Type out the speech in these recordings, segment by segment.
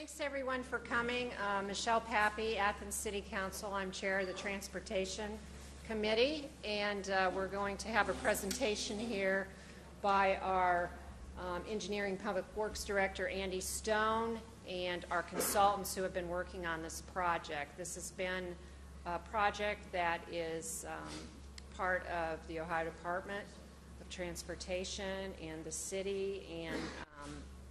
Thanks everyone for coming. Michelle Pappy, Athens City Council. I'm chair of the Transportation Committee, and we're going to have a presentation here by our Engineering Public Works Director, Andy Stone, and our consultants who have been working on this project. This has been a project that is part of the Ohio Department of Transportation and the city and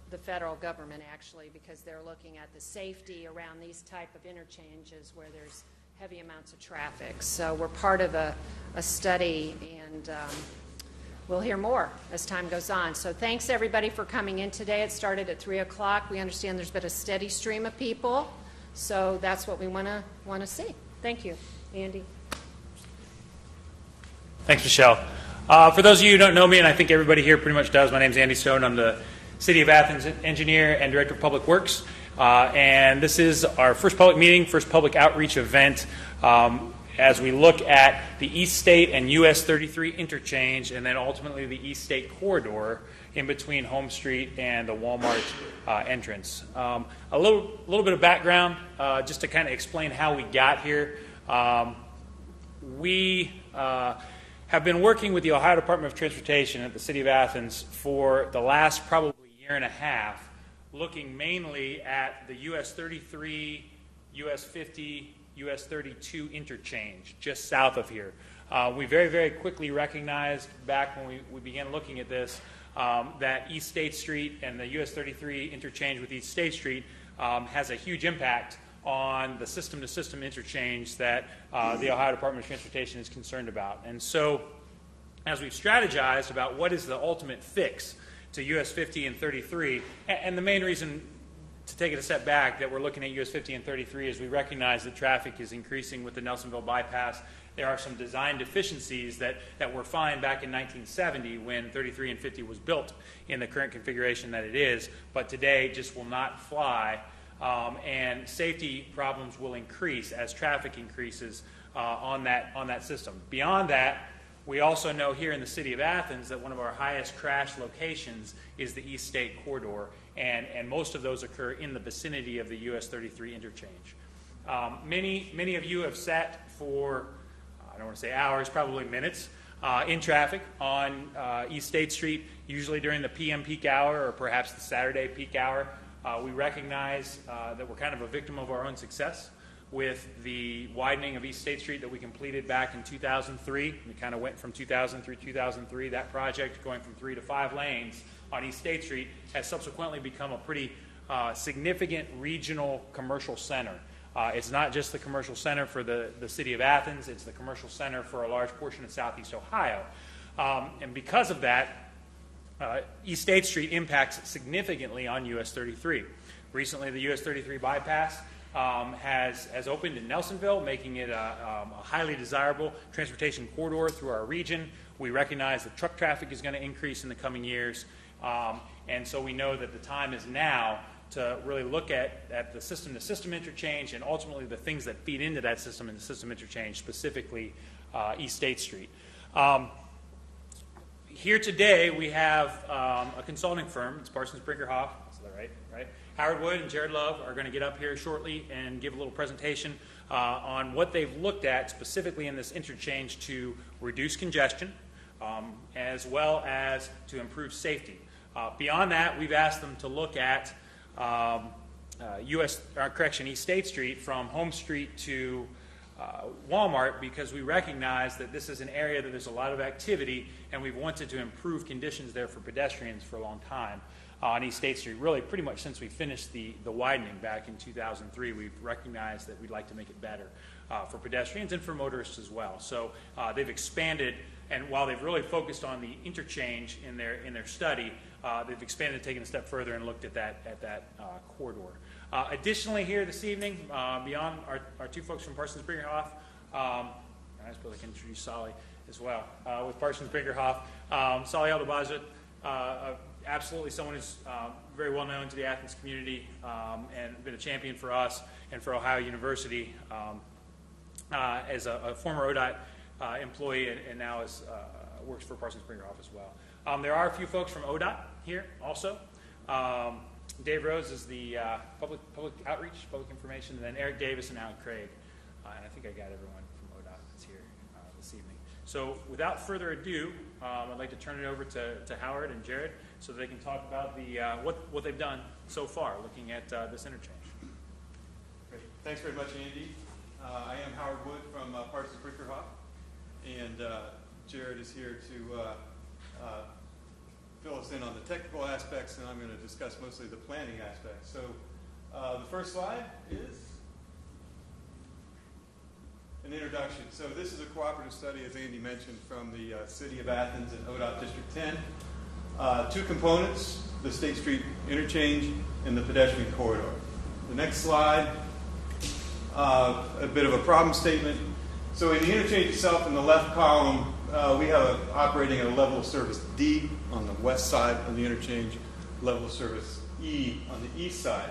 the federal government, actually, because they're looking at the safety around these type of interchanges where there's heavy amounts of traffic. So we're part of a study, and we'll hear more as time goes on. So thanks everybody for coming in today. It started at 3 o'clock. We understand there's been a steady stream of people, so that's what we want to see. Thank you. Andy. Thanks, Michelle. For those of you who don't know me, and I think everybody here pretty much does, my name's Andy Stone. I'm the City of Athens engineer and director of public works, and this is our first public meeting, first public outreach event as we look at the East State and US 33 interchange, and then ultimately the East State corridor in between Home Street and the Walmart entrance. A little bit of background just to kind of explain how we got here. We have been working with the Ohio Department of Transportation at the City of Athens for the last probably year and a half, looking mainly at the US 33, US 50, US 32 interchange just south of here. We very, very quickly recognized back when we began looking at this that East State Street and the US 33 interchange with East State Street has a huge impact on the system-to-system interchange that the Ohio Department of Transportation is concerned about. And so as we've strategized about what is the ultimate fix to US 50 and 33, and the main reason to take it a step back that we're looking at US 50 and 33 is we recognize that traffic is increasing with the Nelsonville bypass. There are some design deficiencies that were found back in 1970 when 33 and 50 was built in the current configuration that it is, but today just will not fly. And safety problems will increase as traffic increases on that system. Beyond that, we also know here in the city of Athens that one of our highest crash locations is the East State corridor, and most of those occur in the vicinity of the US 33 interchange. Many of you have sat for, I don't want to say hours, probably minutes, in traffic on East State Street, usually during the PM peak hour or perhaps the Saturday peak hour. We recognize that we're kind of a victim of our own success with the widening of East State Street that we completed back in 2003. We kind of went from 2000 through 2003. That project, going from 3 to 5 lanes on East State Street, has subsequently become a pretty significant regional commercial center. It's not just the commercial center for the city of Athens, it's the commercial center for a large portion of Southeast Ohio. And because of that, East State Street impacts significantly on US 33. Recently, the US 33 bypass has opened in Nelsonville, making it a highly desirable transportation corridor through our region. We recognize that truck traffic is going to increase in the coming years, and so we know that the time is now to really look at the system-to-system interchange and ultimately the things that feed into that system and the system interchange, specifically East State Street. Here today we have a consulting firm. It's Parsons Brinckerhoff. Is that right? Howard Wood and Jared Love are going to get up here shortly and give a little presentation on what they've looked at specifically in this interchange to reduce congestion as well as to improve safety. Beyond that, we've asked them to look at East State Street from Home Street to Walmart, because we recognize that this is an area that there's a lot of activity, and we've wanted to improve conditions there for pedestrians for a long time on East State Street. Really, pretty much since we finished the widening back in 2003, we've recognized that we'd like to make it better for pedestrians and for motorists as well. So they've expanded, and while they've really focused on the interchange in their study, they've expanded, taken a step further, and looked at that corridor. Additionally, here this evening, beyond our two folks from Parsons Brinckerhoff, I suppose I can introduce Solly as well. With Parsons Brinckerhoff, Solly Aldabajit, absolutely someone who's very well known to the Athens community and been a champion for us and for Ohio University as a former ODOT employee and now works for Parsons Brinckerhoff as well. There are a few folks from ODOT here also. Dave Rose is the public outreach, public information, and then Eric Davis and Alan Craig. And I think I got everyone from ODOT that's here this evening. So without further ado, I'd like to turn it over to Howard and Jared so that they can talk about the what they've done so far looking at this interchange. Great. Thanks very much, Andy. I am Howard Wood from Parts of Brickerhoff, and Jared is here to fill us in on the technical aspects, and I'm going to discuss mostly the planning aspects. So the first slide is an introduction. So this is a cooperative study, as Andy mentioned, from the City of Athens and ODOT District 10. Two components, the State Street interchange and the pedestrian corridor. The next slide, a bit of a problem statement. So in the interchange itself, in the left column, we have operating at a level of service D on the west side of the interchange, level of service E on the east side.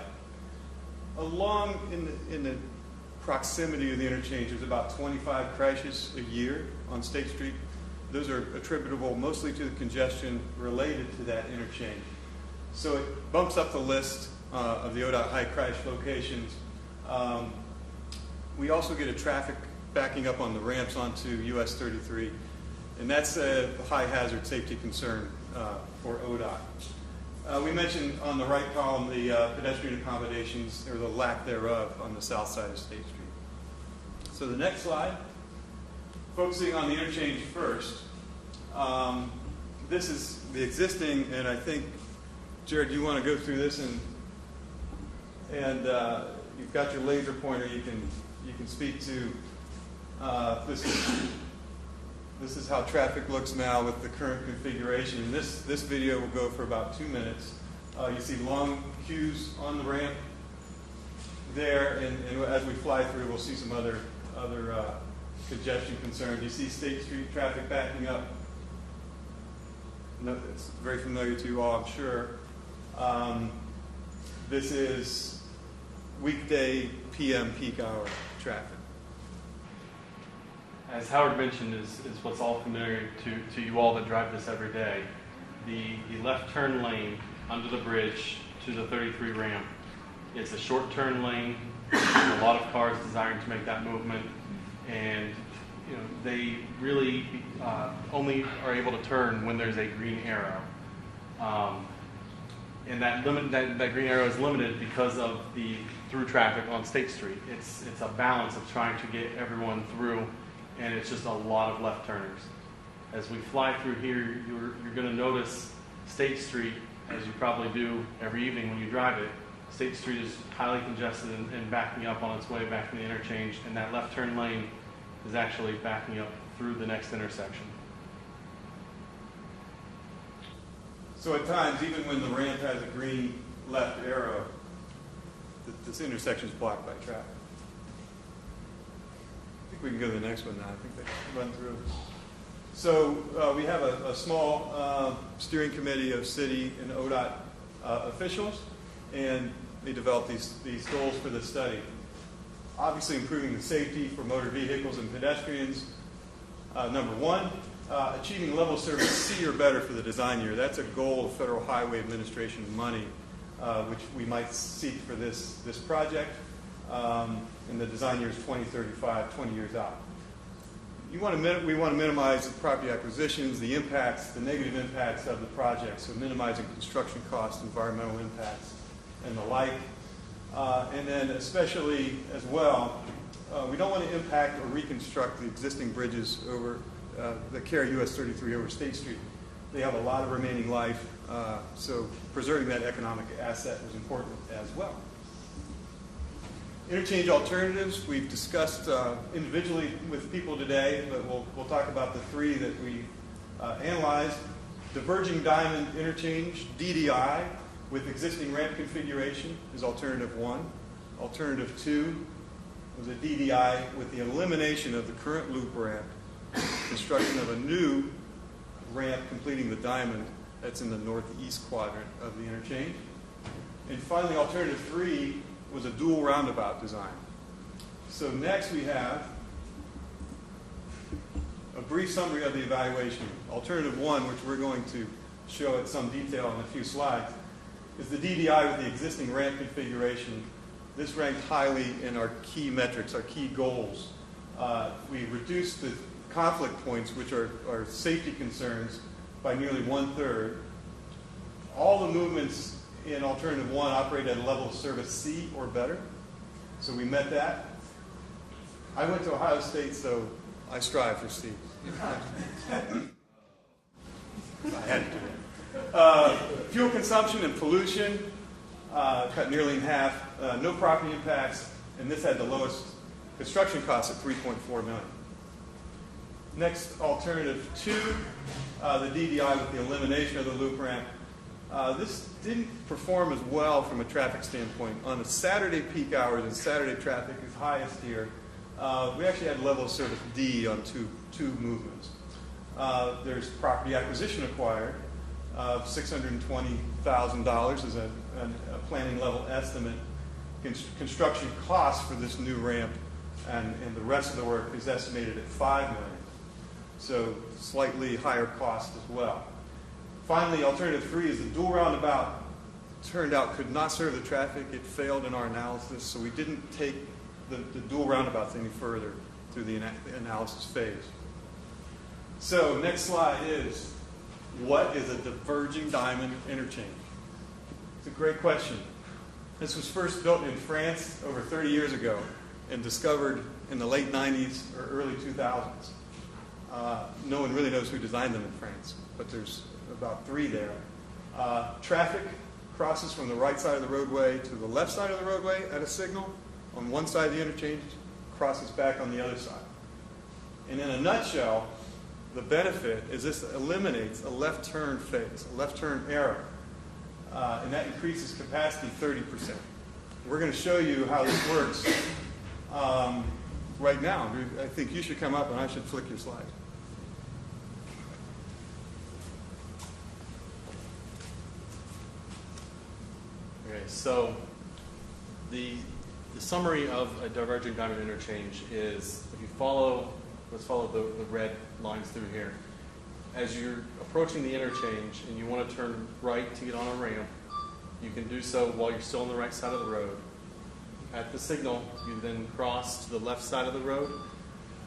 Along in the proximity of the interchange, there's about 25 crashes a year on State Street. Those are attributable mostly to the congestion related to that interchange. So it bumps up the list of the ODOT high crash locations. We also get a traffic backing up on the ramps onto US 33, and that's a high hazard safety concern for ODOT. We mentioned on the right column the pedestrian accommodations, or the lack thereof, on the south side of State Street. So the next slide, focusing on the interchange first. This is the existing, and I think, Jared, you want to go through this, and you've got your laser pointer. You can speak to this is how traffic looks now with the current configuration. And this video will go for about 2 minutes. You see long queues on the ramp there, and as we fly through, we'll see some other congestion concerns. You see State Street traffic backing up. No, it's very familiar to you all, I'm sure. This is weekday PM peak hour traffic. As Howard mentioned, is what's all familiar to you all that drive this every day. The left turn lane under the bridge to the 33 ramp. It's a short turn lane. A lot of cars desiring to make that movement, and they really only are able to turn when there's a green arrow. And that green arrow is limited because of the through traffic on State Street. It's a balance of trying to get everyone through, and it's just a lot of left turners. As we fly through here, you're going to notice State Street, as you probably do every evening when you drive it. State Street is highly congested and backing up on its way back from the interchange, and that left turn lane is actually backing up through the next intersection. So at times, even when the ramp has a green left arrow, this intersection is blocked by traffic. I think we can go to the next one now. I think they run through. So we have a small steering committee of city and ODOT officials, and they developed these goals for the study. Obviously, improving the safety for motor vehicles and pedestrians. Number one, achieving level service C or better for the design year. That's a goal of Federal Highway Administration money, which we might seek for this project. And the design year is 2035, 20 years out. We want to minimize the property acquisitions, the impacts, the negative impacts of the project, so minimizing construction costs, environmental impacts, and the like. And then especially as well, we don't want to impact or reconstruct the existing bridges over that carry US 33 over State Street. They have a lot of remaining life, so preserving that economic asset was important as well. Interchange alternatives, we've discussed individually with people today, but we'll talk about the three that we analyzed. Diverging diamond interchange, DDI, with existing ramp configuration is alternative one. Alternative two was a DDI with the elimination of the current loop ramp, construction of a new ramp completing the diamond that's in the northeast quadrant of the interchange. And finally, alternative three was a dual roundabout design. So next we have a brief summary of the evaluation. Alternative one, which we're going to show in some detail in a few slides, is the DDI with the existing ramp configuration. This ranked highly in our key metrics, our key goals. We reduced the conflict points, which are safety concerns, by nearly 1/3. All the movements in alternative 1 operate at a level of service C or better. So we met that. I went to Ohio State, so I strive for C. I had to do it. Fuel consumption and pollution cut nearly in half. No property impacts, and this had the lowest construction cost at $3.4 million. Next, alternative 2, the DDI with the elimination of the loop ramp. This didn't perform as well from a traffic standpoint. On the Saturday peak hours, and Saturday traffic is highest here, we actually had level of service D on two movements. There's property acquisition acquired of $620,000 as a planning level estimate. Construction costs for this new ramp and the rest of the work is estimated at $5 million. So slightly higher cost as well. Finally, alternative 3 is the dual roundabout. Turned out could not serve the traffic. It failed in our analysis, so we didn't take the dual roundabouts any further through the analysis phase. So next slide is, what is a diverging diamond interchange? It's a great question. This was first built in France over 30 years ago and discovered in the late 90s or early 2000s. No one really knows who designed them in France, but there's about 3 there. Traffic crosses from the right side of the roadway to the left side of the roadway at a signal on one side of the interchange, crosses back on the other side. And in a nutshell, the benefit is this eliminates a left turn phase, a left turn error, and that increases capacity 30%. We're going to show you how this works right now. I think you should come up and I should flick your slide. Okay, so the summary of a diverging diamond interchange is, if you follow, let's follow the red lines through here. As you're approaching the interchange and you want to turn right to get on a ramp, you can do so while you're still on the right side of the road. At the signal, you then cross to the left side of the road,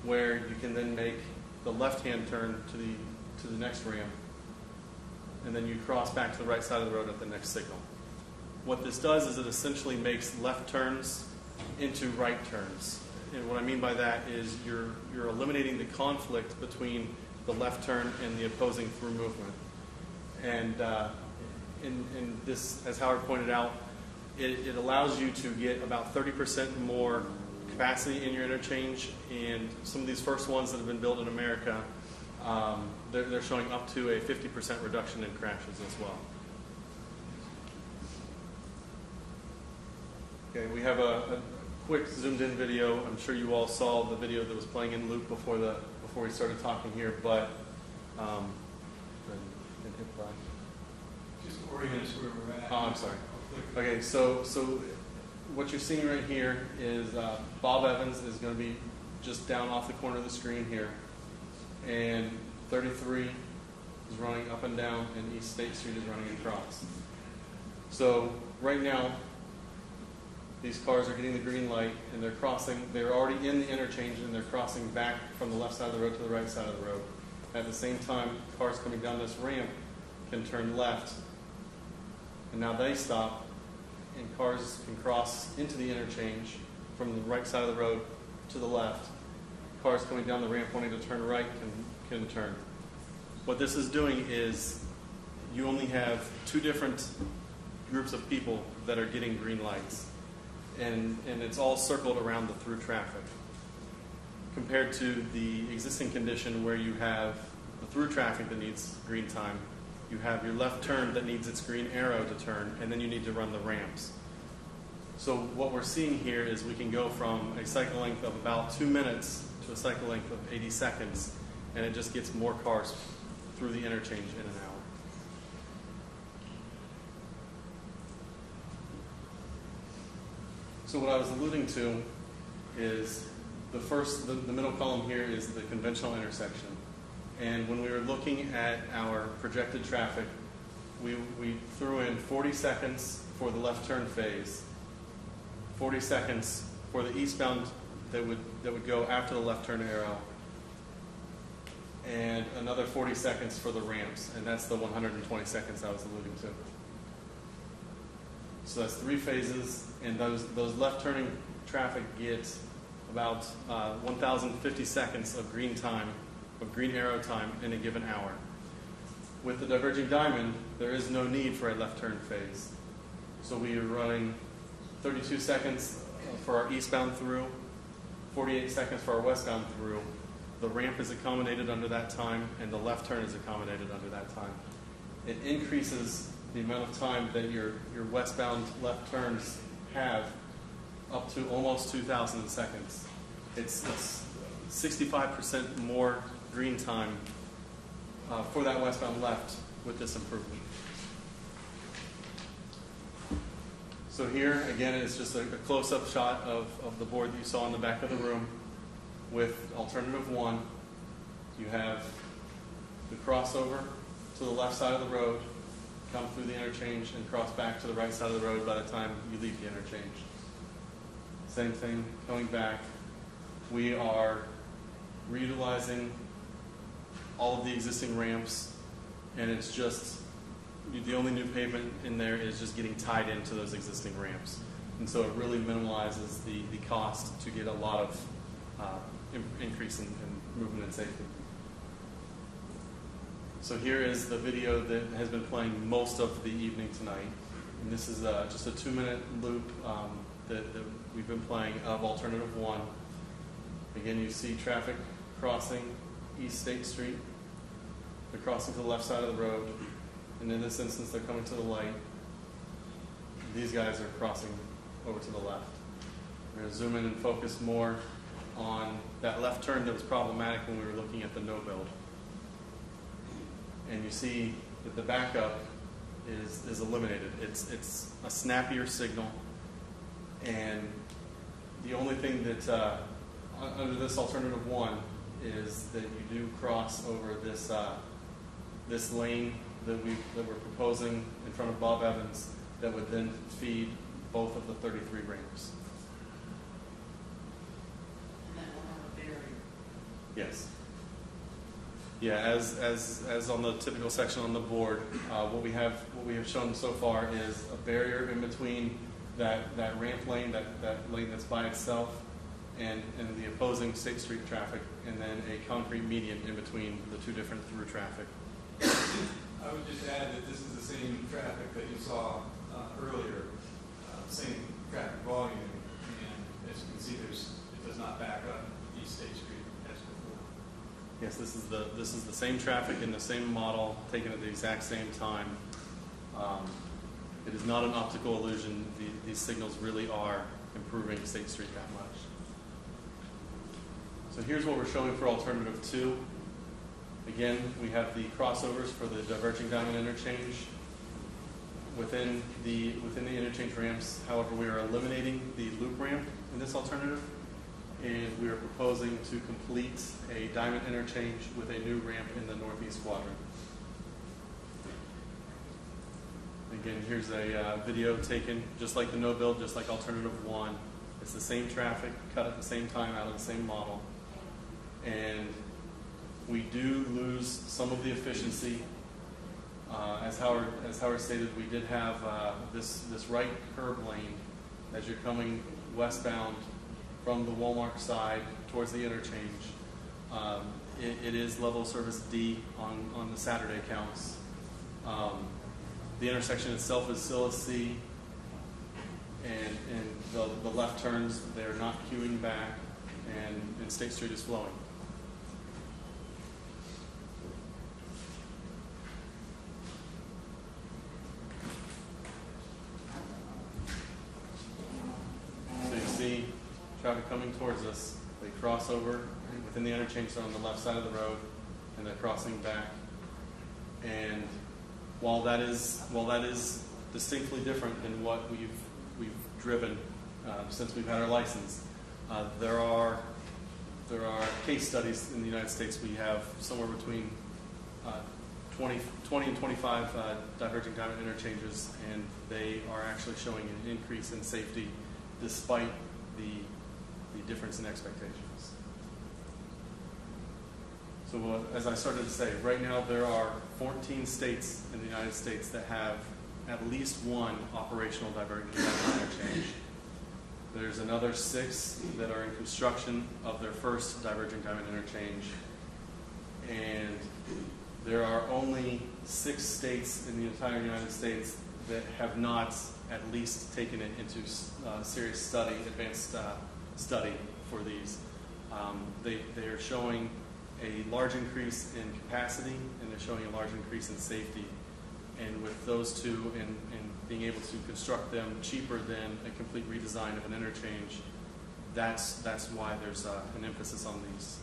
where you can then make the left-hand turn to the next ramp, and then you cross back to the right side of the road at the next signal. What this does is it essentially makes left turns into right turns. And what I mean by that is you're eliminating the conflict between the left turn and the opposing through movement. And in this, as Howard pointed out, it allows you to get about 30% more capacity in your interchange. And some of these first ones that have been built in America, they're showing up to a 50% reduction in crashes as well. Okay, we have a quick zoomed-in video. I'm sure you all saw the video that was playing in loop before we started talking here, but Just orient us where we're at. oh, I'm sorry. Okay, so what you're seeing right here is Bob Evans is going to be just down off the corner of the screen here, and 33 is running up and down, and East State Street is running across. So right now, these cars are getting the green light, and they're crossing. They're already in the interchange, and they're crossing back from the left side of the road to the right side of the road. At the same time, cars coming down this ramp can turn left, and now they stop, and cars can cross into the interchange from the right side of the road to the left. Cars coming down the ramp wanting to turn right can turn. What this is doing is you only have 2 different groups of people that are getting green lights. And it's all circled around the through traffic, compared to the existing condition where you have the through traffic that needs green time, you have your left turn that needs its green arrow to turn, and then you need to run the ramps. So what we're seeing here is we can go from a cycle length of about 2 minutes to a cycle length of 80 seconds, and it just gets more cars through the interchange in an hour. So what I was alluding to is the middle column here is the conventional intersection. And when we were looking at our projected traffic we threw in 40 seconds for the left turn phase, 40 seconds for the eastbound that would go after the left turn arrow, and another 40 seconds for the ramps, and that's the 120 seconds I was alluding to. So that's 3 phases, and those left turning traffic get about 1,050 seconds of green time, of green arrow time in a given hour. With the diverging diamond, there is no need for a left turn phase. So we are running 32 seconds for our eastbound through, 48 seconds for our westbound through. The ramp is accommodated under that time, and the left turn is accommodated under that time. It increases the amount of time that your westbound left turns have up to almost 2,000 seconds. It's 65% more green time for that westbound left with this improvement. So here, again, it's just a close-up shot of the board that you saw in the back of the room with alternative 1. You have the crossover to the left side of the road, come through the interchange, and cross back to the right side of the road by the time you leave the interchange. Same thing, coming back. We are reutilizing all of the existing ramps, and it's just, the only new pavement in there is just getting tied into those existing ramps. And so it really minimalizes the cost to get a lot of increase in movement and safety. So here is the video that has been playing most of the evening tonight. And this is just a 2-minute loop that we've been playing of alternative 1. Again, you see traffic crossing East State Street. They're crossing to the left side of the road. And in this instance, they're coming to the light. These guys are crossing over to the left. We're going to zoom in and focus more on that left turn that was problematic when we were looking at the no build. And you see that the backup is eliminated. It's a snappier signal, and the only thing that under this alternative 1 is that you do cross over this this lane that we're proposing in front of Bob Evans that would then feed both of the 33 ramps. And then we'll have a barrier. Yes. Yeah, as on the typical section on the board, what we have shown so far is a barrier in between that ramp lane, that lane that's by itself, and the opposing State Street traffic, and then a concrete median in between the 2 different through traffic. I would just add that this is the same traffic that you saw earlier, same traffic volume, and as you can see, it does not back up East State Street as before. Yes, this is the same traffic in the same model, taken at the exact same time. It is not an optical illusion. These signals really are improving State Street that much. So here's what we're showing for alternative 2. Again, we have the crossovers for the diverging diamond interchange within the interchange ramps. However, we are eliminating the loop ramp in this alternative, and we are proposing to complete a diamond interchange with a new ramp in the northeast quadrant. Again, here's a video taken just like the no build, just like alternative 1. It's the same traffic, cut at the same time, out of the same model. And we do lose some of the efficiency. As Howard stated, we did have this right curb lane as you're coming westbound from the Walmart side towards the interchange. It is level service D on the Saturday counts. The intersection itself is still a C, and the left turns, they're not queuing back, and State Street is flowing. So you see traffic coming towards us. They cross over within the interchange, so on the left side of the road, and they're crossing back. And while that is distinctly different than what we've driven since we've had our license, there are 20 and 25 diverging diamond interchanges, and they are actually showing an increase in safety despite the difference in expectations. So as I started to say, right now there are 14 states in the United States that have at least one operational diverging diamond interchange. There's another 6 that are in construction of their first diverging diamond interchange. And there are only 6 states in the entire United States that have not at least taken it into serious study, advanced study for these. They are showing a large increase in capacity, and they're showing a large increase in safety. And with those two, and being able to construct them cheaper than a complete redesign of an interchange, that's why there's an emphasis on these.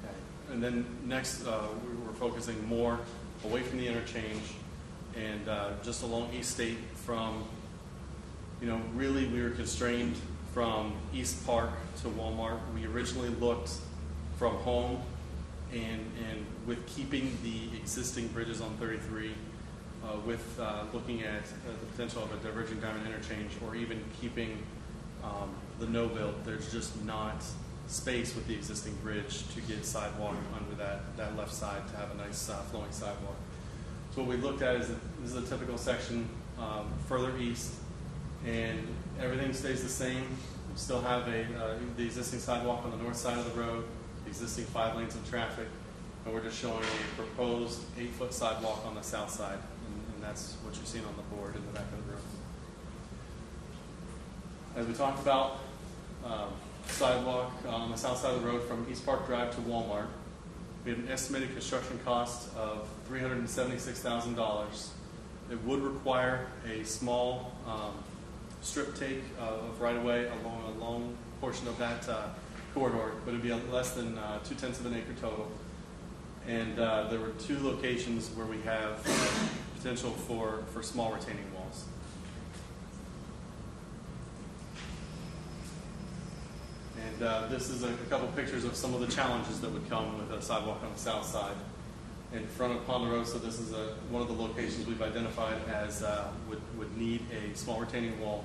Okay. And then next, we're focusing more away from the interchange and just along East State from, really we were constrained from East Park to Walmart. We originally looked from home and with keeping the existing bridges on 33, with looking at the potential of a diverging diamond interchange, or even keeping the no-build. There's just not space with the existing bridge to get sidewalk under that left side to have a nice flowing sidewalk. So what we looked at is that this is a typical section further east, and everything stays the same. We still have the existing sidewalk on the north side of the road, the existing 5 lanes of traffic, and we're just showing a proposed 8-foot sidewalk on the south side, and that's what you're seeing on the board in the back of the room. As we talked about, sidewalk on the south side of the road from East Park Drive to Walmart, we have an estimated construction cost of $376,000. It would require a small strip take of right-of-way along a long portion of that corridor, but it would be less than 0.2 of an acre total. And there were 2 locations where we have potential for small retaining walls. And this is a couple pictures of some of the challenges that would come with a sidewalk on the south side. In front of Ponderosa, so this is one of the locations we've identified as would need a small retaining wall.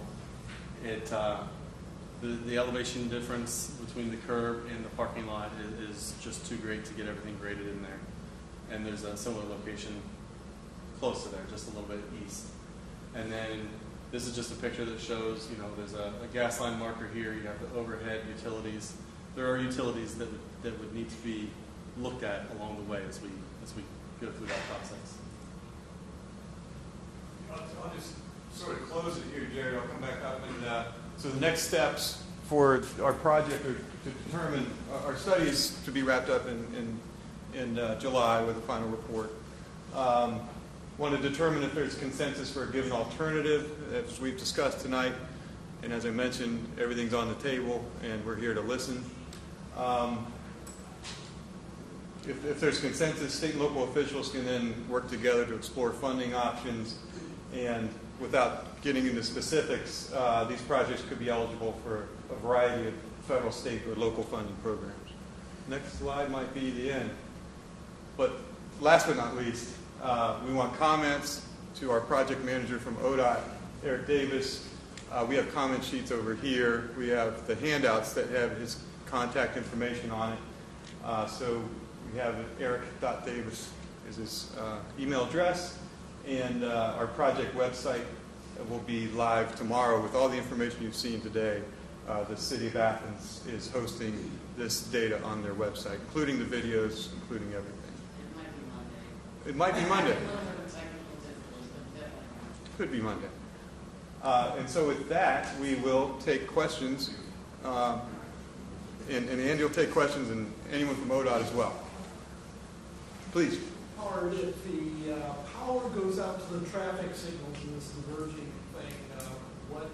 The elevation difference between the curb and the parking lot is just too great to get everything graded in there. And there's a similar location close to there, just a little bit east. And then this is just a picture that shows, there's a gas line marker here. You have the overhead utilities. There are utilities that would need to be looked at along the way as we go through that process. I'll just sort of close it here, Jerry. I'll come back up. And so the next steps for our project are to determine our study is to be wrapped up in July with a final report. Want to determine if there's consensus for a given alternative, as we've discussed tonight. And as I mentioned, everything's on the table, and we're here to listen. If there's consensus, state and local officials can then work together to explore funding options. And without getting into specifics, these projects could be eligible for a variety of federal, state, or local funding programs. Next slide might be the end. But last but not least, we want comments to our project manager from ODOT, Eric Davis. We have comment sheets over here. We have the handouts that have his contact information on it. So we have eric.davis is his email address, and our project website will be live tomorrow with all the information you've seen today. The City of Athens is hosting this data on their website, including the videos, including everything. It might be Monday. Could be Monday. And so with that, we will take questions. And Andy will take questions, and anyone from ODOT as well. Please. Howard, if the power goes out to the traffic signals in this diverging thing, would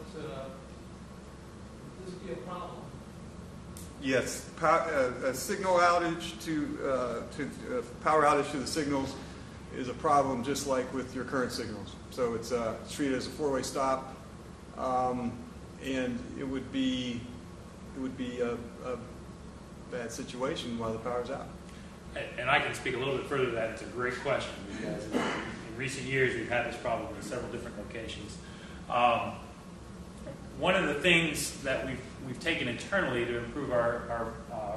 this be a problem? Yes, a signal outage power outage to the signals is a problem, just like with your current signals. So it's treated as a 4-way stop, and it would be bad situation while the power's out. And I can speak a little bit further to that. It's a great question because in recent years we've had this problem in several different locations. One of the things that we've taken internally to improve our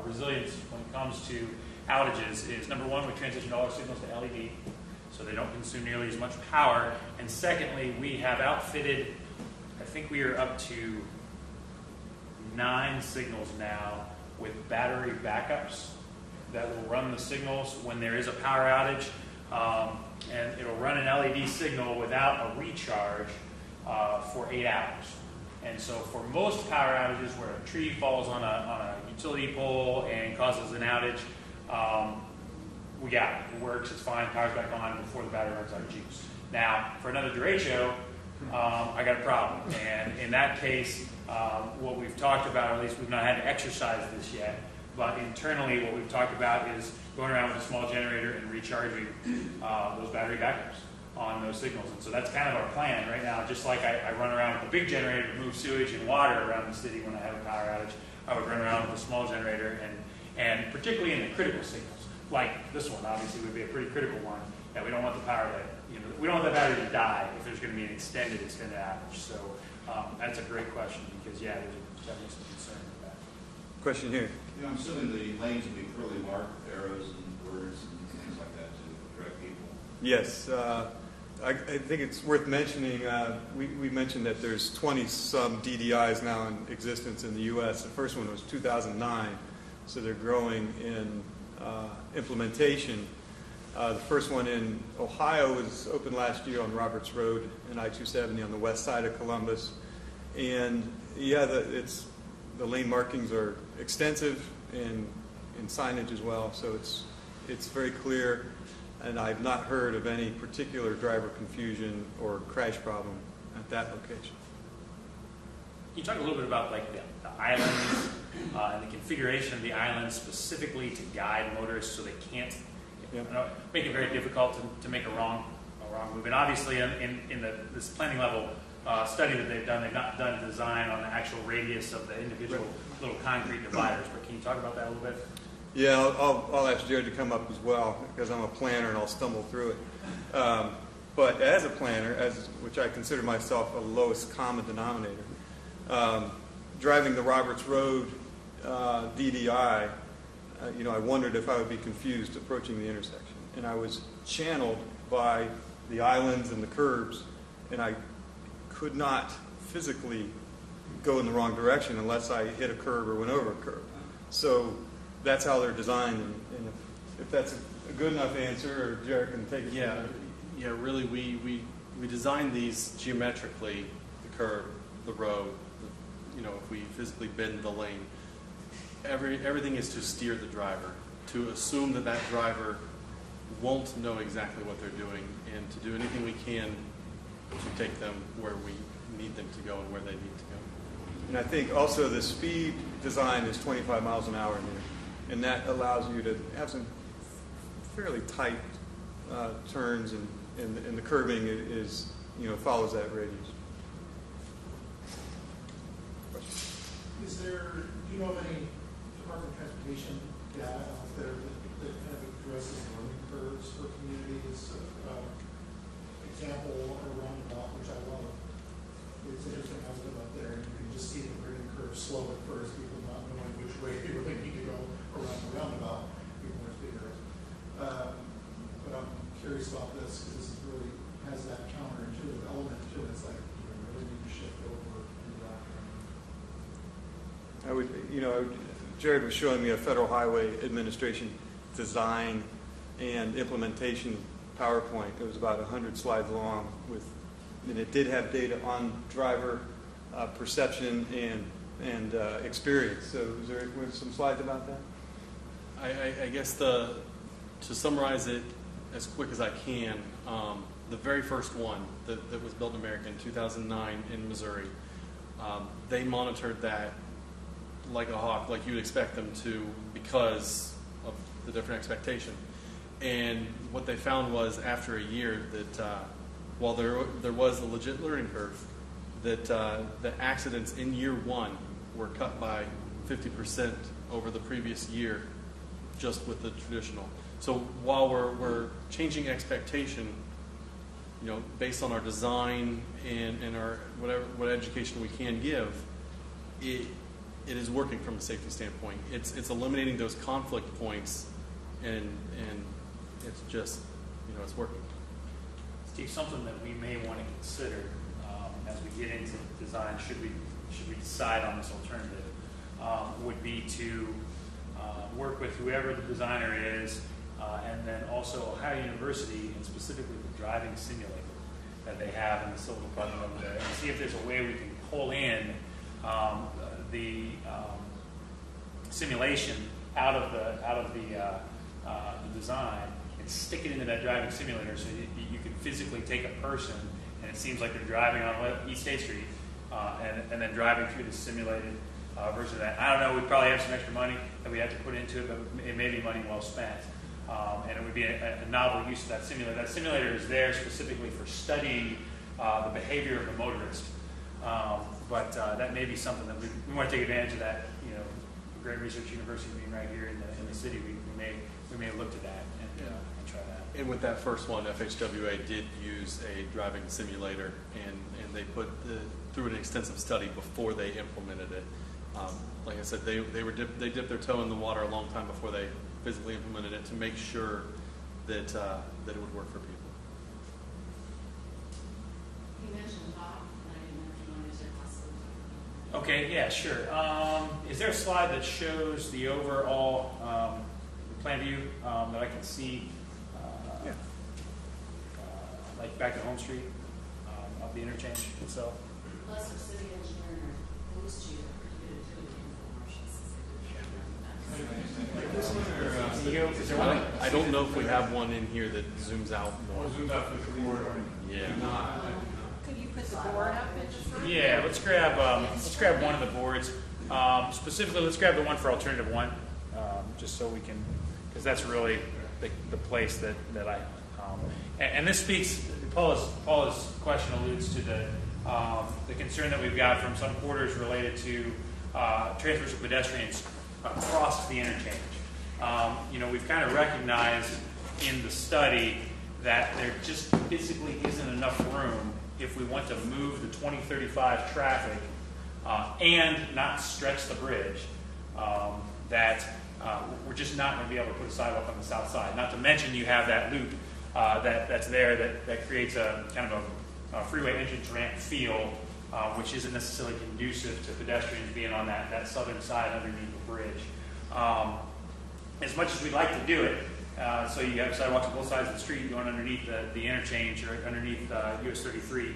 resilience when it comes to outages is, number one, we transitioned all our signals to LED, so they don't consume nearly as much power. And secondly, we have outfitted, I think we are up to 9 signals now with battery backups that will run the signals when there is a power outage. And it'll run an LED signal without a recharge for 8 hours. And so for most power outages where a tree falls on a utility pole and causes an outage, we got it. It works, it's fine, power's back on before the battery runs out of juice. Now, for another derecho, I got a problem. And in that case, what we've talked about, or at least we've not had to exercise this yet, but internally what we've talked about is going around with a small generator and recharging those battery backups on those signals. And so that's kind of our plan right now. Just like I run around with a big generator to move sewage and water around the city when I have a power outage, I would run around with a small generator, and particularly in the critical signals, like this one obviously would be a pretty critical one, that we don't want the power to, we don't want the battery to die if there's going to be an extended outage. So that's a great question because, yeah, there's definitely some concern with that. Question here. I'm assuming the lanes will be clearly marked with arrows and words and things like that to direct people. Yes. I think it's worth mentioning, we mentioned that there's 20-some DDIs now in existence in the U.S. The first one was 2009, so they're growing in implementation. The first one in Ohio was opened last year on Roberts Road and I-270 on the west side of Columbus. And yeah, the lane markings are extensive and in signage as well, so it's very clear. And I've not heard of any particular driver confusion or crash problem at that location. Can you talk a little bit about like the islands and the configuration of the islands specifically to guide motorists so they can't make it very difficult to make a wrong move? And obviously in this planning level study that they've not done design on the actual radius of the individual little concrete dividers. But can you talk about that a little bit? Yeah, I'll ask Jared to come up as well because I'm a planner and I'll stumble through it. But as a planner, which I consider myself a lowest common denominator, driving the Roberts Road DDI, I wondered if I would be confused approaching the intersection. And I was channeled by the islands and the curbs, and I could not physically go in the wrong direction unless I hit a curb or went over a curb. So that's how they're designed, and if that's a good enough answer, or Jared can take it. Yeah. Really, we designed these geometrically, the curb, the road, if we physically bend the lane. Everything is to steer the driver, to assume that driver won't know exactly what they're doing, and to do anything we can to take them where we need them to go and where they need to go. And I think also the speed design is 25 miles an hour in there. And that allows you to have some fairly tight turns, and the curbing is, follows that radius. Do you know of any Department of Transportation data out there that kind of addresses learning curves for communities? Example, a roundabout, which I love. It's interesting, I was up there, and you can just see the learning curve slow at first, people not knowing which way they really need to go around the roundabout, people are bigger. But I'm curious about this because this really has that counterintuitive element to it. It's like you really need to shift over and back. Jared was showing me a Federal Highway Administration design and implementation PowerPoint. It was about 100 slides long, and it did have data on driver perception and experience. So were some slides about that? I guess to summarize it as quick as I can, the very first one that was built in America in 2009 in Missouri, they monitored that like a hawk, like you would expect them to, because of the different expectation. And what they found was after a year that while there was a legit learning curve, that the accidents in year one were cut by 50% over the previous year, just with the traditional. So while we're changing expectation, based on our design and our what education we can give, it is working from a safety standpoint. It's eliminating those conflict points, and it's just it's working. Steve, something that we may want to consider as we get into design, should we decide on this alternative, would be to work with whoever the designer is, and then also Ohio University, and specifically the driving simulator that they have in the civil department over there, and see if there's a way we can pull in the simulation out of the design and stick it into that driving simulator, so you can physically take a person, and it seems like they're driving on East State Street, and then driving through the simulated version of that. I don't know, we probably have some extra money that we have to put into it, but it may be money well spent. And it would be a novel use of that simulator. That simulator is there specifically for studying the behavior of the motorist. But that may be something that we want to take advantage of that. Great Research University being right here in the city, we may look to that and try that. And with that first one, FHWA did use a driving simulator, and they put through an extensive study before they implemented it. Like I said, they dipped their toe in the water a long time before they physically implemented it to make sure that it would work for people. You mentioned Bob, and I didn't know if you wanted to possibly. Okay, yeah, sure. Is there a slide that shows the overall plan view that I can see, like back to Home Street, of the interchange itself? Plus, the city engineer opposed to you Is there one? I don't know if we have one in here that zooms out more. Zoomed out for the board. Yeah. Could you put the board up in the front? Yeah, let's grab one of the boards. Specifically, let's grab the one for alternative one, just so we can, because that's really the place that I. And this speaks. Paula's question alludes to the concern that we've got from some quarters related to transfers of pedestrians across the interchange. We've kind of recognized in the study that there just physically isn't enough room if we want to move the 2035 traffic and not stretch the bridge, that we're just not going to be able to put a sidewalk on the south side. Not to mention you have that loop that's there that creates a kind of a freeway entrance ramp feel, which isn't necessarily conducive to pedestrians being on that southern side underneath the bridge. As much as we'd like to do it, so you have sidewalks on both sides of the street going underneath the interchange or underneath US 33,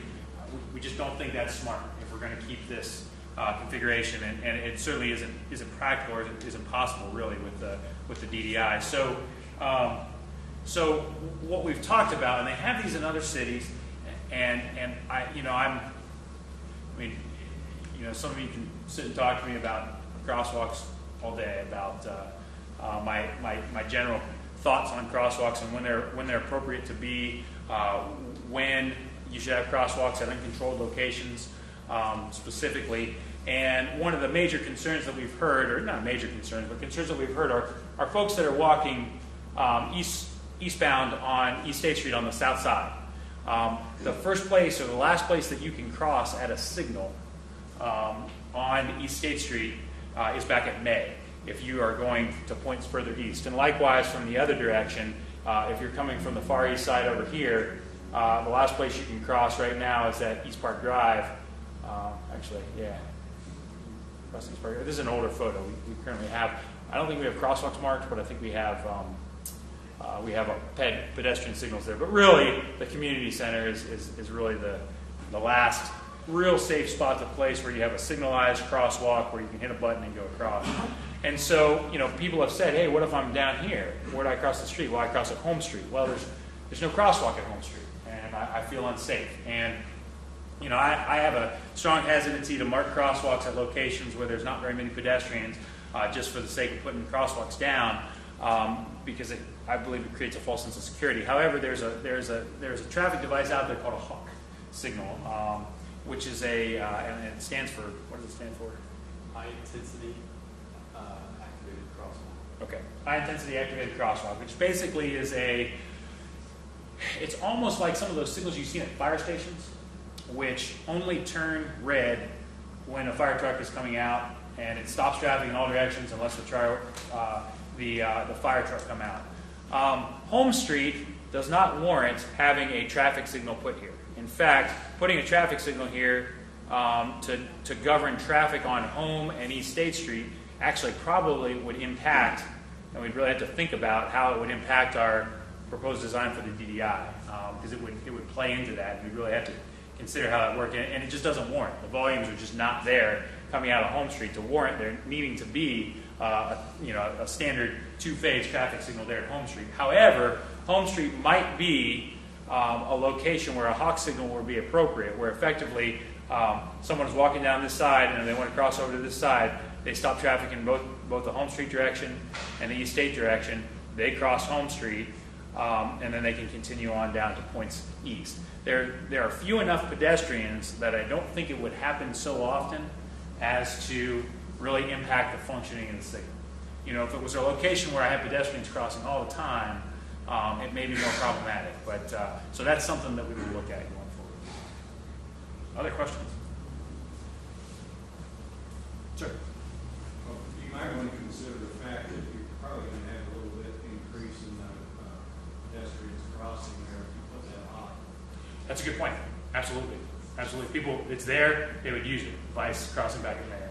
we just don't think that's smart if we're going to keep this configuration, and it certainly isn't practical or isn't possible really with the DDI. So what we've talked about, and they have these in other cities, and some of you can sit and talk to me about crosswalks all day, about my general thoughts on crosswalks and when they're appropriate to be, when you should have crosswalks at uncontrolled locations specifically. And one of the major concerns that we've heard, or not major concerns, but concerns that we've heard are folks that are walking eastbound on East State Street on the south side. The first place or the last place that you can cross at a signal on East State Street is back at May, if you are going to points further east. And likewise from the other direction, if you're coming from the far east side over here, the last place you can cross right now is at East Park Drive. Cross East Park. This is an older photo. We currently have, I don't think we have crosswalks marked, but I think we have pedestrian signals there. But really, the community center is really the last real safe spot, the place where you have a signalized crosswalk where you can hit a button and go across. And so, people have said, hey, what if I'm down here? Where do I cross the street? Well, I cross at Home Street. Well, there's no crosswalk at Home Street, and I feel unsafe. And, I have a strong hesitancy to mark crosswalks at locations where there's not very many pedestrians, just for the sake of putting crosswalks down, because I believe it creates a false sense of security. However, there's a traffic device out there called a HAWK signal, which is and it stands for, what does it stand for? High intensity activated crosswalk. Okay, high-intensity activated crosswalk, which basically is it's almost like some of those signals you see at fire stations, which only turn red when a fire truck is coming out, and it stops traffic in all directions unless the fire truck come out. Home Street does not warrant having a traffic signal put here. In fact, putting a traffic signal here to govern traffic on Home and East State Street actually probably would impact, and we'd really have to think about how it would impact our proposed design for the DDI, because it would play into that, and we'd really have to consider how that worked, and it just doesn't warrant. The volumes are just not there coming out of Home Street to warrant there needing to be a standard two-phase traffic signal there at Home Street. However, Home Street might be a location where a hawk signal would be appropriate, where effectively someone is walking down this side and they want to cross over to this side, they stop traffic in both the Home Street direction and the East State direction, they cross Home Street, and then they can continue on down to points east. There are few enough pedestrians that I don't think it would happen so often as to really impact the functioning of the signal. If it was a location where I have pedestrians crossing all the time, it may be more problematic. But so that's something that we would look at going forward. Other questions? Sure. Well, you might want to consider the fact that you're probably going to have a little bit increase in the pedestrians crossing there if you put that on. That's a good point. Absolutely. Absolutely. People, it's there, they would use it. Vice crossing back at Mayor.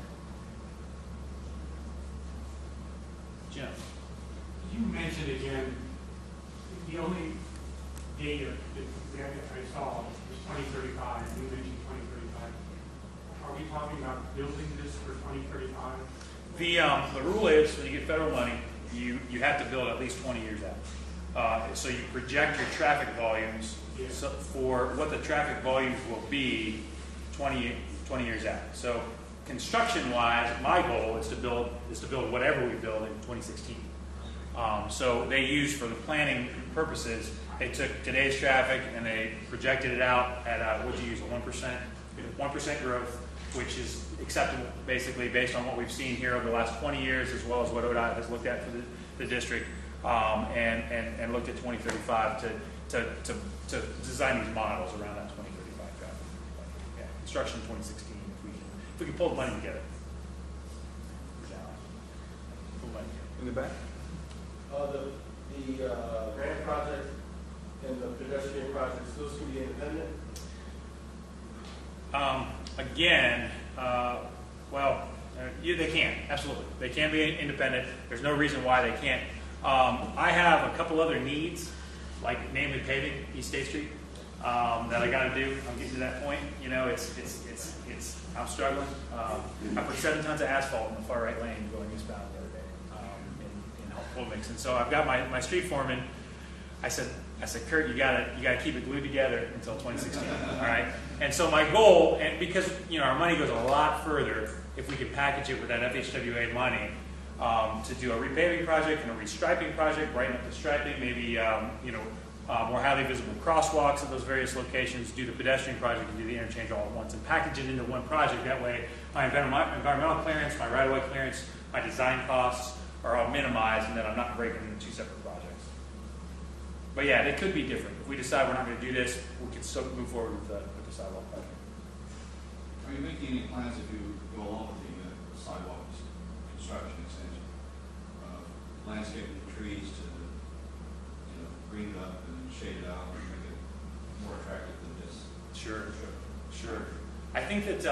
Jim. You mentioned again, the only data that I saw was 2035. You mentioned 2035. Are we talking about building this for 2035? The rule is when you get federal money, you have to build at least 20 years out. So you project your traffic volumes for what the traffic volumes will be 20 years out. So construction-wise, my goal is to build whatever we build in 2016. So they used, for the planning purposes, they took today's traffic and they projected it out at what'd you use, a 1% growth, which is acceptable basically based on what we've seen here over the last 20 years, as well as what ODOT has looked at for the district, and looked at 2035 to design these models around that 2035 traffic. Yeah, construction 2016 if we can pull the money together. Pull the money together. In the back? The grant project and the pedestrian projects, those can be independent? Again, they can, absolutely. They can be independent. There's no reason why they can't. I have a couple other needs, like namely paving East State Street, that I got to do. I'm getting to that point. I'm struggling. I put 7 tons of asphalt in the far right lane going eastbound the other day in Full Mix, and so I've got my street foreman. I said, Kurt, you gotta keep it glued together until 2016. All right. And so my goal, and because our money goes a lot further if we could package it with that FHWA money to do a repaving project and a restriping project, brighten up the striping, maybe more highly visible crosswalks at those various locations, do the pedestrian project and do the interchange all at once, and package it into one project. That way, my environmental clearance, my right-of-way clearance, my design costs are all minimized, and then I'm not breaking into 2 separate projects. But yeah, it could be different. If we decide we're not going to do this, we can still move forward with the sidewalk project. Are you making any plans if you go along with the sidewalk construction extension? Landscaping trees to green it up and shade it out and make it more attractive than this? Sure. I think that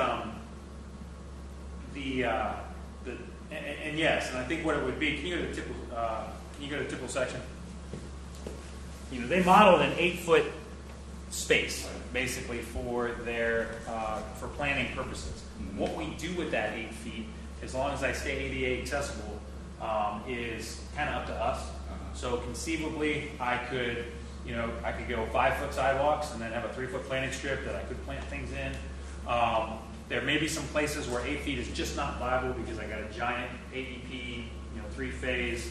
and yes, and I think what it would be. Can you go to the typical section? They modeled an 8-foot space basically for their for planning purposes. Mm-hmm. What we do with that 8 feet, as long as I stay ADA accessible, is kind of up to us. So conceivably, I could go 5-foot sidewalks and then have a 3-foot planting strip that I could plant things in. There may be some places where 8 feet is just not viable because I got a giant AEP, 3-phase,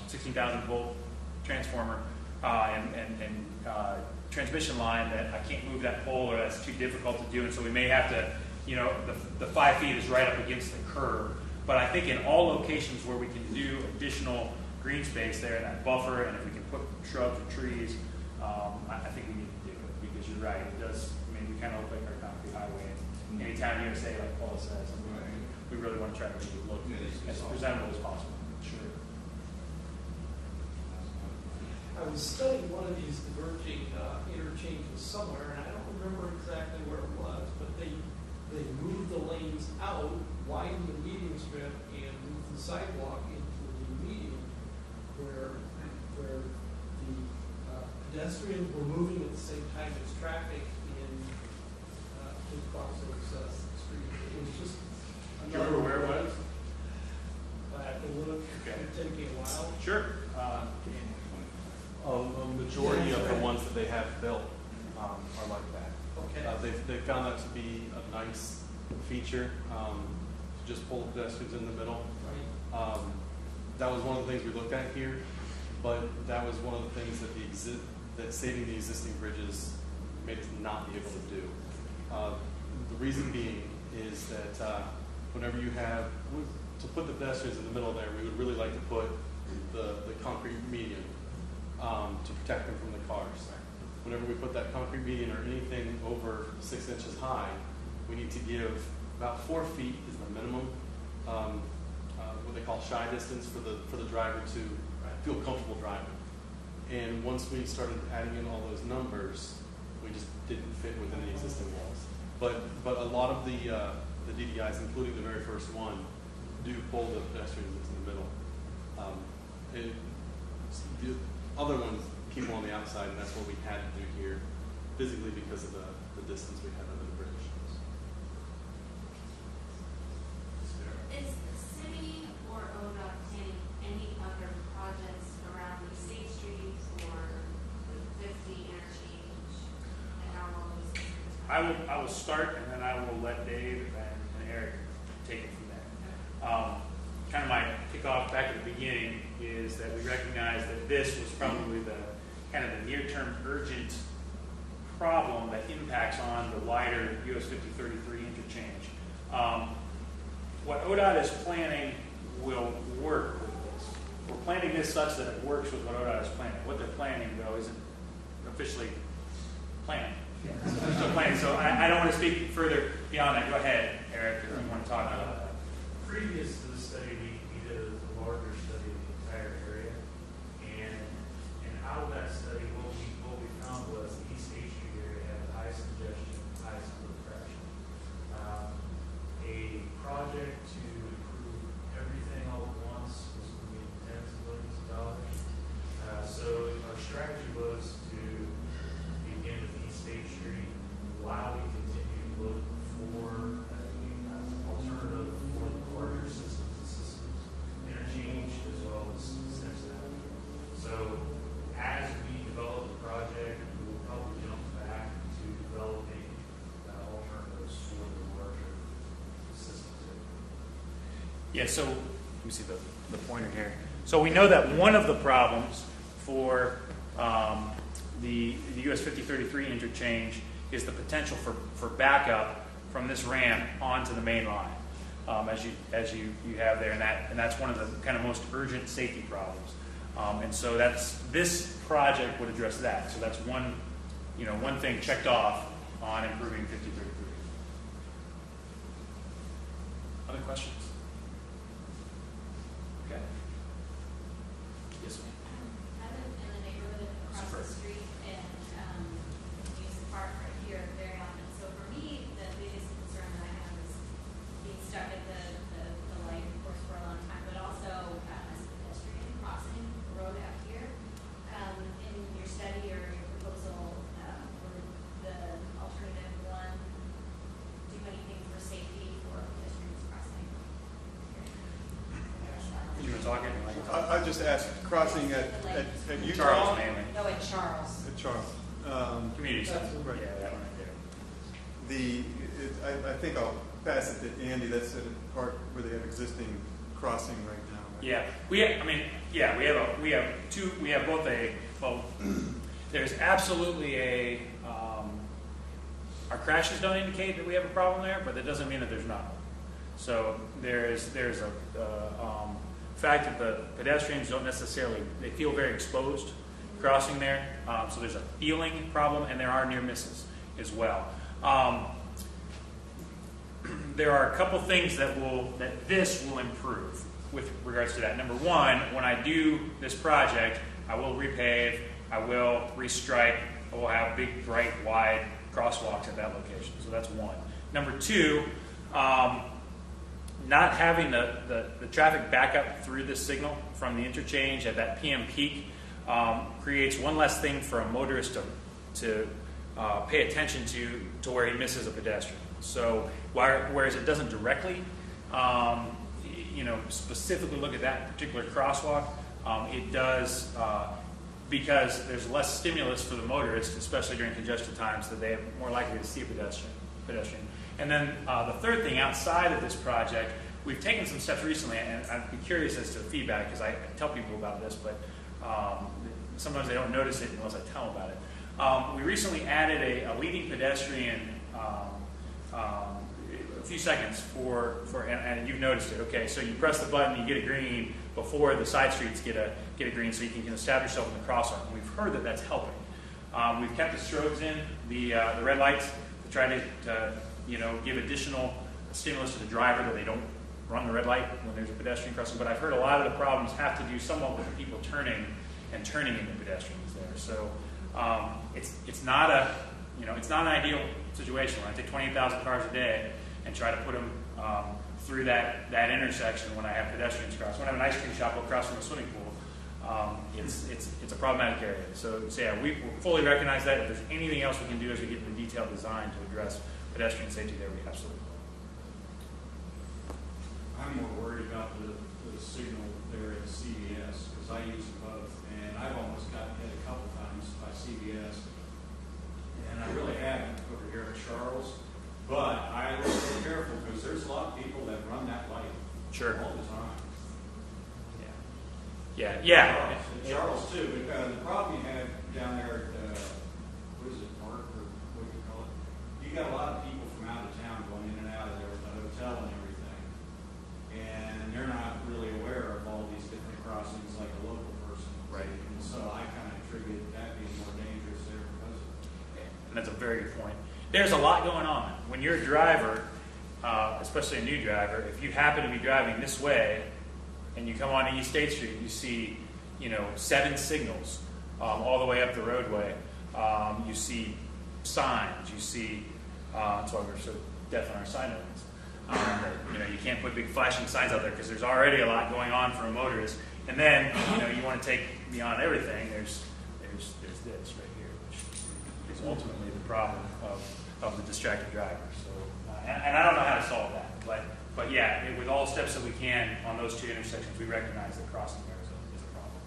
16,000 volt transformer and transmission line that I can't move that pole, or that's too difficult to do, and so we may have to, the 5 feet is right up against the curb. But I think in all locations where we can do additional green space there, that buffer, and if we can put shrubs or trees, I think we need to do it, because you're right, it does, I mean, we kind of look like our concrete highway. And anytime you say, like Paul says, I mean, we really want to try to make it look as presentable as possible. Sure. I was studying one of these diverging interchanges somewhere, and I don't remember exactly where it was, but they moved the lanes out, widened the median strip, and moved the sidewalk into the median, where the pedestrians were moving at the same time as traffic across those streets. It was just Do you remember where it was? I can look. Okay. It'd take me a while. Sure. A majority of the ones that they have built are like that. Okay. They found that to be a nice feature, to just pull pedestrians in the middle. Right. That was one of the things we looked at here, but that was one of the things that that saving the existing bridges made us not be able to do. The reason being is that whenever you have, to put the pedestrians in the middle there, we would really like to put the concrete median to protect them from the cars. Whenever we put that concrete median or anything over 6 inches high, we need to give about 4 feet is the minimum, what they call shy distance for the driver to feel comfortable driving. And once we started adding in all those numbers, we just didn't fit within the existing walls. But a lot of the DDIs, including the very first one, do pull the pedestrians into the middle. The other ones keep them on the outside, and that's what we had to do here, physically because of the distance we had under the bridge. Is the city or ODOT planning any other projects around the State Street or the 50 interchange? And how long is this? I will start, and then I will let Dave and Eric take it from there. Kind of my kickoff back at the beginning is that we recognize that this was probably the kind of the near-term urgent problem that impacts on the wider US 5033 interchange. What ODOT is planning will work with this. We're planning this such that it works with what ODOT is planning. What they're planning, though, isn't officially planned. They're still planning. So I don't want to speak further beyond that. Go ahead, Eric, if you want to talk about that. Previous to the study, we did a larger study of the entire area, and out of that study, what we found was the East State Street area had the highest congestion, highest foot fraction. A project to improve everything all at once was going to be tens of millions of dollars. So our strategy was to begin with East State Street while we continue to look for alternative for the larger systems interchange as well as Simpson Avenue. So as we develop the project, we will probably jump back to developing alternatives for the larger systems. Yeah, so let me see the pointer here. So we know that one of the problems for the US 5033 interchange is the potential for backup from this ramp onto the main line, as you have there, and that's one of the kind of most urgent safety problems. And so this project would address that. So that's one thing checked off on improving 5033. Other questions? Okay. Yes, ma'am. I live in the neighborhood across the street and use the park right here very often. So for me, the biggest concern that I have is being stuck at the light, of course, for a long time, but also as a pedestrian crossing the road out here. In your study or your proposal, would the alternative one do anything for safety for pedestrians crossing? You want to talk it? I just asked, crossing at Utah? Charles mainly. No, at Charles. At Charles. Community center. Right. Yeah, that one right there. I think I'll pass it to Andy. That's at a part where they have existing crossing right now. Right? Yeah, we have both there's absolutely our crashes don't indicate that we have a problem there, but that doesn't mean that there's not. So there's a fact that the pedestrians don't necessarily, they feel very exposed crossing there. So there's a feeling problem, and there are near misses as well. There are a couple things that this will improve with regards to that. Number one, when I do this project, I will repave, I will restripe, I will have big, bright, wide crosswalks at that location. So that's one. Number two, not having the traffic back up through this signal from the interchange at that PM peak creates one less thing for a motorist to pay attention to where he misses a pedestrian. So whereas it doesn't directly, specifically look at that particular crosswalk, it does because there's less stimulus for the motorist, especially during congested times, that they are more likely to see a pedestrian. And then the third thing, outside of this project, we've taken some steps recently, and I'd be curious as to feedback, because I tell people about this, but sometimes they don't notice it unless I tell them about it. We recently added a leading pedestrian a few seconds and you've noticed it. Okay, so you press the button, you get a green before the side streets get a green, so you can establish yourself in the crosswalk. And we've heard that that's helping. We've kept the strobes in, the red lights, to try to give additional stimulus to the driver that they don't run the red light when there's a pedestrian crossing. But I've heard a lot of the problems have to do somewhat with the people turning into pedestrians there. So it's not an ideal situation. When I take 28,000 cars a day and try to put them through that intersection when I have pedestrians cross. When I have an ice cream shop across from a swimming pool, it's a problematic area. So yeah, we fully recognize that. If there's anything else we can do as we get into detailed design to address pedestrian safety there, we absolutely will. I'm more worried about the signal there at CVS, because I use them both, and I've almost gotten hit a couple times by CVS, and I really haven't over here at Charles, but I was so careful, because there's a lot of people that run that light all the time. Yeah. Charles too. But, the problem you have down there at, what is it, Mark, or what do you call it? You got a lot of people from out of town going in and out of there with the hotel and everything. And they're not really aware of all these different crossings like a local person. Right. And so I kind of attribute that being more dangerous there because of it. And that's a very good point. There's a lot going on. When you're a driver, especially a new driver, if you happen to be driving this way and you come onto East State Street, you see, 7 signals all the way up the roadway. You see signs. You see, that's why we're so deaf on our sign ordinance. You can't put big flashing signs out there because there's already a lot going on for a motorist. And then, you want to take beyond everything. There's this right here, which is ultimately the problem of the distracted driver. So, and I don't know how to solve that, but yeah, with all steps that we can on those 2 intersections, we recognize that crossing there is a problem.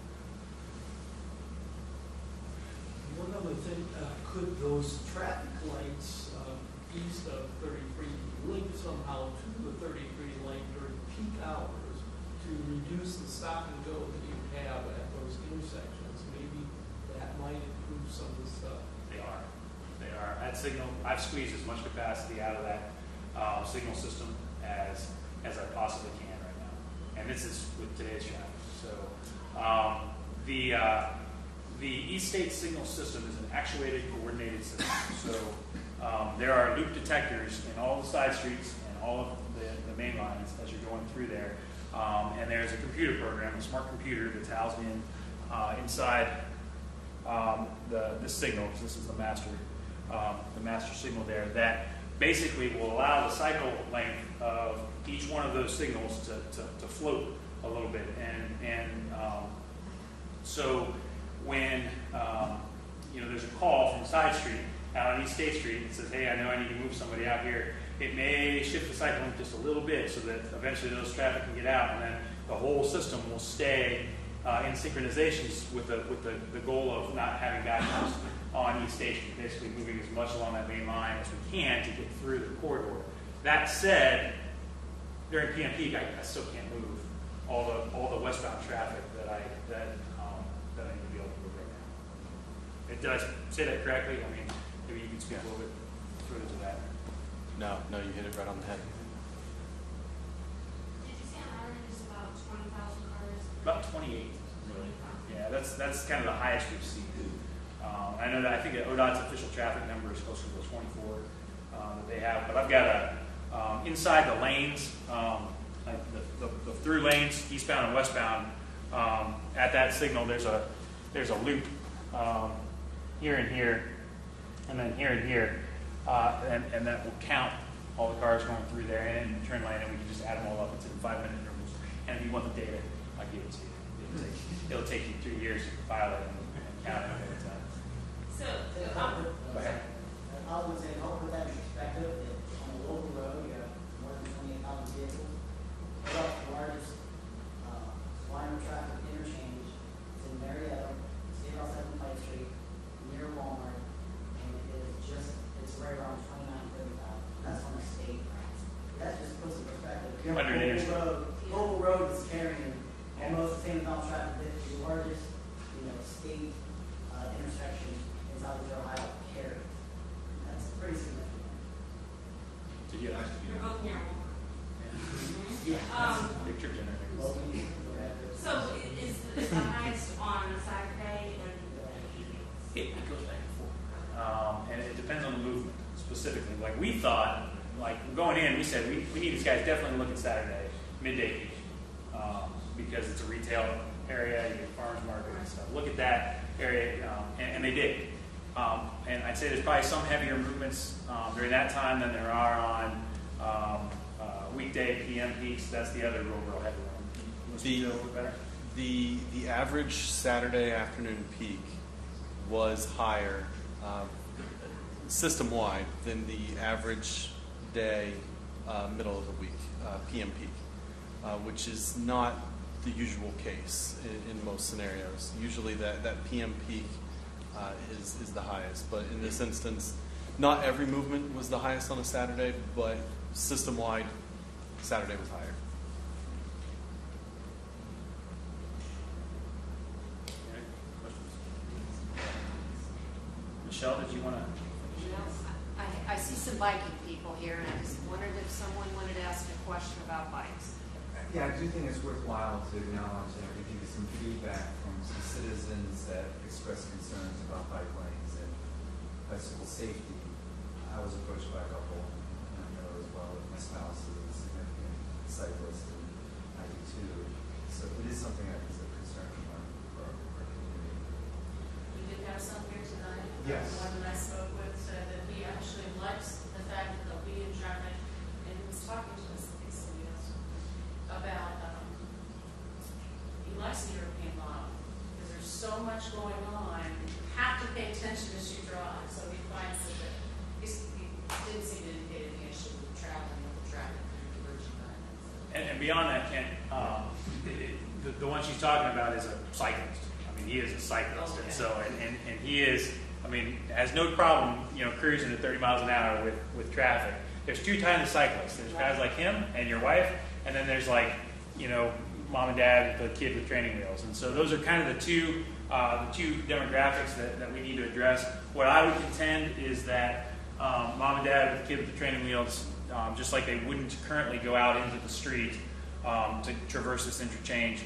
One other thing, could those traffic lights east of 33 link somehow to the 33 lane during peak hours to reduce the stop and go that you have at those intersections? Maybe that might improve some of the stuff. They are. At Signal, I've squeezed as much capacity out of that signal system as I possibly can right now. And this is with today's traffic. So the East State signal system is an actuated, coordinated system. So there are loop detectors in all the side streets and all of the main lines as you're going through there. And there's a computer program, a smart computer that's housed inside the signal, because this is the master signal there, that basically will allow the cycle length of each one of those signals to float a little bit. And so when there's a call from side street out on East State Street and says, hey, I know I need to move somebody out here, it may shift the cycle length just a little bit so that eventually those traffic can get out, and then the whole system will stay in synchronizations with the goal of not having backups on East State Street, basically moving as much along that main line as we can to get through the corridor. That said, during PM peak, I still can't move all the westbound traffic that I need to be able to move right now. Did I say that correctly? I mean, maybe you can speak a little bit further to that. No, you hit it right on the head. 28, really. Yeah, that's kind of the highest we've seen. I know that I think that ODOT's official traffic number is closer to the 24 that they have, but I've got a inside the lanes, like the through lanes, eastbound and westbound. At that signal, there's a loop here and here, and then here and here, and that will count all the cars going through there and in the turn lane, and we can just add them all up. It's in 5-minute intervals. And if you want the data, I'll give it to you. It'll take you 3 years to file it and count it. So, Go ahead. I was saying, I'll put that in perspective, that on a local road, you have more than 28,000 vehicles. Well, the largest line of traffic interchange is in Marietta, State Route 7 Pike Street, near Walmart, and it's right around 29,000, 30,000. That's on the state routes. That just puts in perspective. If you're on a local road is carrying almost the same amount of traffic that the largest, state intersection is out of Ohio carry. That's pretty significant. Did you ask? you're both near Walmart. Yeah. Picture generated. So is the highest on a Saturday and? It goes back and forth. And it depends on the movement specifically. Like we thought, like going in, we said we need these guys definitely looking Saturday, midday peak, because it's a retail area, you get farmers market and stuff. Look at that area, and they did. And I'd say there's probably some heavier movements during that time than there are on weekday PM peaks. That's the other real heavy one. The average Saturday afternoon peak was higher system-wide than the average day middle of the week PM peak, which is not the usual case in most scenarios. Usually that PM peak is the highest, but in this instance, not every movement was the highest on a Saturday, but system-wide, Saturday was higher. Michelle, did you want to? I see some biking people here, and I just wondered if someone wanted to ask a question about bikes. Yeah, I do think it's worthwhile to acknowledge that we get some feedback from some citizens that express concerns about bike lanes and bicycle safety. I was approached by a couple, and I know as well that my spouse is a significant cyclist, and I do too. So it is something that is a concern for our community. We did have some here tonight. Yes. The one that I spoke with said that he actually likes the fact that they'll be in traffic, and he was talking to us, I think somebody else, about, he likes the European model, because there's so much going on, you have to pay attention as you drive, so he finds that he didn't seem to indicate any issue with traveling with the traffic and diverging lines. And beyond that, Kent, the one she's talking about is a cyclist. I mean, he is a cyclist, and so and he is. I mean, has no problem, cruising at 30 miles an hour with traffic. There's two kinds of cyclists. There's guys like him and your wife, and then there's like, mom and dad, the kid with training wheels. And so those are kind of the two demographics that we need to address. What I would contend is that mom and dad with the kid with the training wheels, just like they wouldn't currently go out into the street to traverse this interchange,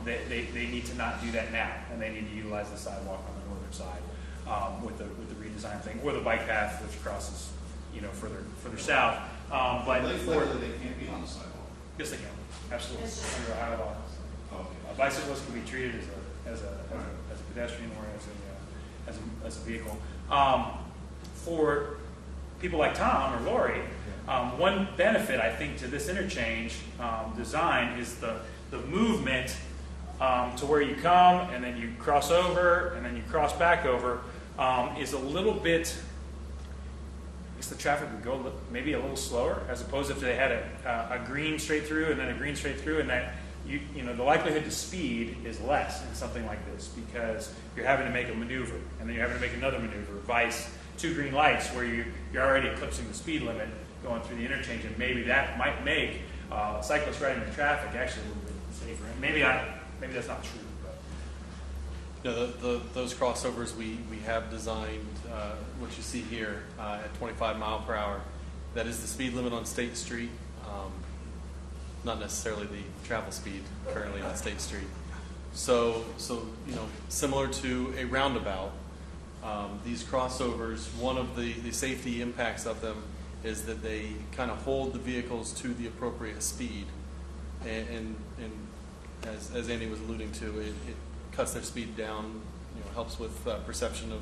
they need to not do that now, and they need to utilize the sidewalk on the northern side. With the redesign thing, or the bike path which crosses, further south. But they can't be on the sidewalk. Yes, they can. Absolutely. Under Ohio law. Okay. A bicyclist can be treated as a pedestrian or as a vehicle. For people like Tom or Lori, one benefit I think to this interchange design is the movement to where you come and then you cross over and then you cross back over is a little bit. I guess the traffic would go maybe a little slower, as opposed if they had a green straight through and then a green straight through, and that the likelihood to speed is less in something like this because you're having to make a maneuver and then you're having to make another maneuver. Vice two green lights where you're already eclipsing the speed limit going through the interchange, and maybe that might make cyclists riding in traffic actually a little bit safer. And maybe that's not true. Those crossovers we have designed, what you see here at 25 mile per hour, that is the speed limit on State Street, not necessarily the travel speed currently on State Street. So similar to a roundabout, these crossovers, one of the safety impacts of them is that they kind of hold the vehicles to the appropriate speed, and as Andy was alluding to, it cuts their speed down, helps with perception of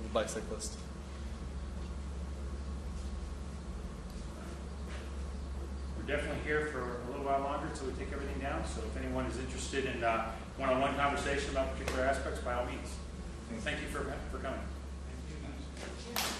the bicyclist. We're definitely here for a little while longer until we take everything down, so if anyone is interested in one-on-one conversation about particular aspects, by all means. Thank you for coming. Thank you.